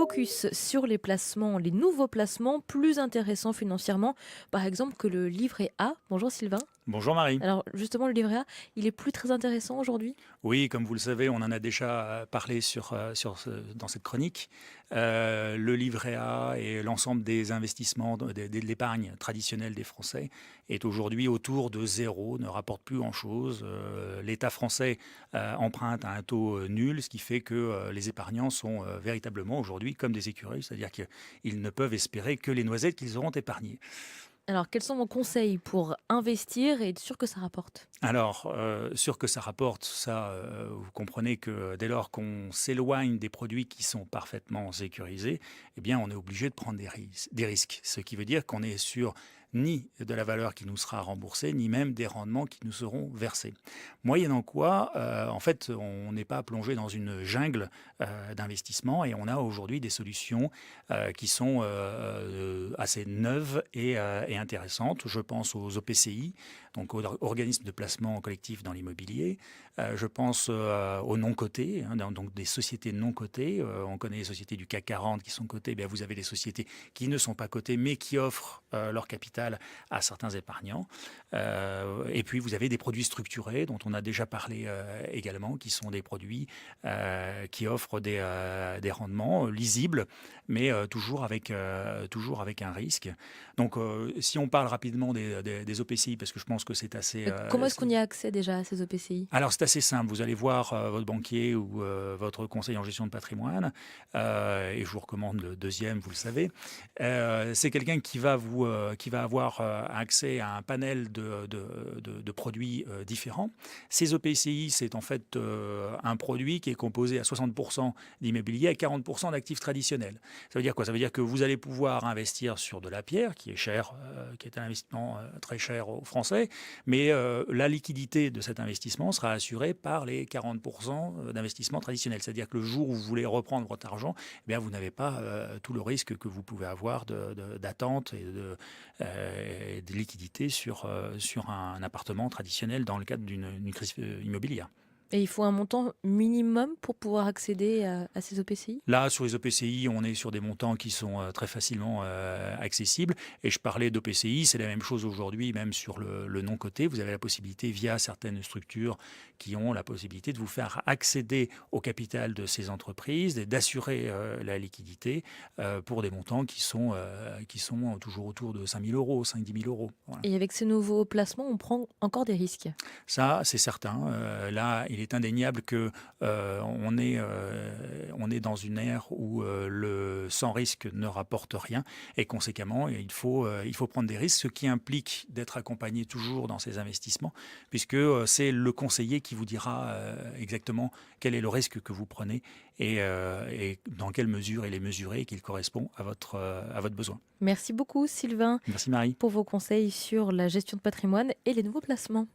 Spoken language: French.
focus sur les placements, les nouveaux placements plus intéressants financièrement, par exemple que le livret A. Bonjour Sylvain. Bonjour Marie. Alors justement, le livret A, il est plus très intéressant aujourd'hui? Oui, comme vous le savez, on en a déjà parlé dans cette chronique. Le livret A et l'ensemble des investissements, de l'épargne traditionnelle des Français est aujourd'hui autour de zéro, ne rapporte plus grand-chose. L'État français emprunte à un taux nul, ce qui fait que les épargnants sont véritablement aujourd'hui comme des écureuils, c'est-à-dire qu'ils ne peuvent espérer que les noisettes qu'ils auront épargnées. Alors quels sont vos conseils pour investir et être sûr que ça rapporte? Alors, sûr que ça rapporte, ça, vous comprenez que dès lors qu'on s'éloigne des produits qui sont parfaitement sécurisés, eh bien, on est obligé de prendre des risques. Ce qui veut dire qu'on est sûr ni de la valeur qui nous sera remboursée, ni même des rendements qui nous seront versés. Moyennant quoi, en fait, on n'est pas plongé dans une jungle d'investissement et on a aujourd'hui des solutions qui sont assez neuves et intéressantes. Je pense aux OPCI, donc aux organismes de placement collectif dans l'immobilier. Je pense aux non cotés, donc des sociétés non cotées. On connaît les sociétés du CAC 40 qui sont cotées. Bien, vous avez des sociétés qui ne sont pas cotées, mais qui offrent leur capital à certains épargnants. Et puis, vous avez des produits structurés, dont on a déjà parlé également, qui sont des produits qui offrent des rendements lisibles, mais toujours avec un risque. Donc, si on parle rapidement des OPCI, parce que je pense que c'est assez... Comment est-ce qu'on y a accès déjà à ces OPCI? Alors, c'est assez simple. Vous allez voir votre banquier ou votre conseiller en gestion de patrimoine, et je vous recommande le deuxième, vous le savez. C'est quelqu'un qui va avoir accès à un panel de produits différents. Ces OPCI, c'est en fait un produit qui est composé à 60% d'immobilier et 40% d'actifs traditionnels. Ça veut dire quoi? Ça veut dire que vous allez pouvoir investir sur de la pierre, qui est cher, qui est un investissement très cher aux Français, mais la liquidité de cet investissement sera assurée par les 40% d'investissement traditionnel. C'est-à-dire que le jour où vous voulez reprendre votre argent, eh bien, vous n'avez pas tout le risque que vous pouvez avoir d'attente et de liquidité sur un appartement traditionnel dans le cadre d'une crise immobilière. Et il faut un montant minimum pour pouvoir accéder à ces OPCI? Là, sur les OPCI, on est sur des montants qui sont très facilement accessibles. Et je parlais d'OPCI, c'est la même chose aujourd'hui, même sur le non-coté. Vous avez la possibilité, via certaines structures qui ont la possibilité de vous faire accéder au capital de ces entreprises et d'assurer la liquidité pour des montants qui sont toujours autour de 5 000 euros, 5-10 000 euros. Voilà. Et avec ces nouveaux placements, on prend encore des risques? Ça, c'est certain. Là, il est indéniable que on est dans une ère où le sans risque ne rapporte rien et conséquemment, il faut prendre des risques, ce qui implique d'être accompagné toujours dans ces investissements, puisque c'est le conseiller qui vous dira exactement quel est le risque que vous prenez et dans quelle mesure il est mesuré et qu'il correspond à votre besoin. Merci beaucoup Sylvain Merci Marie. pour vos conseils sur la gestion de patrimoine et les nouveaux placements.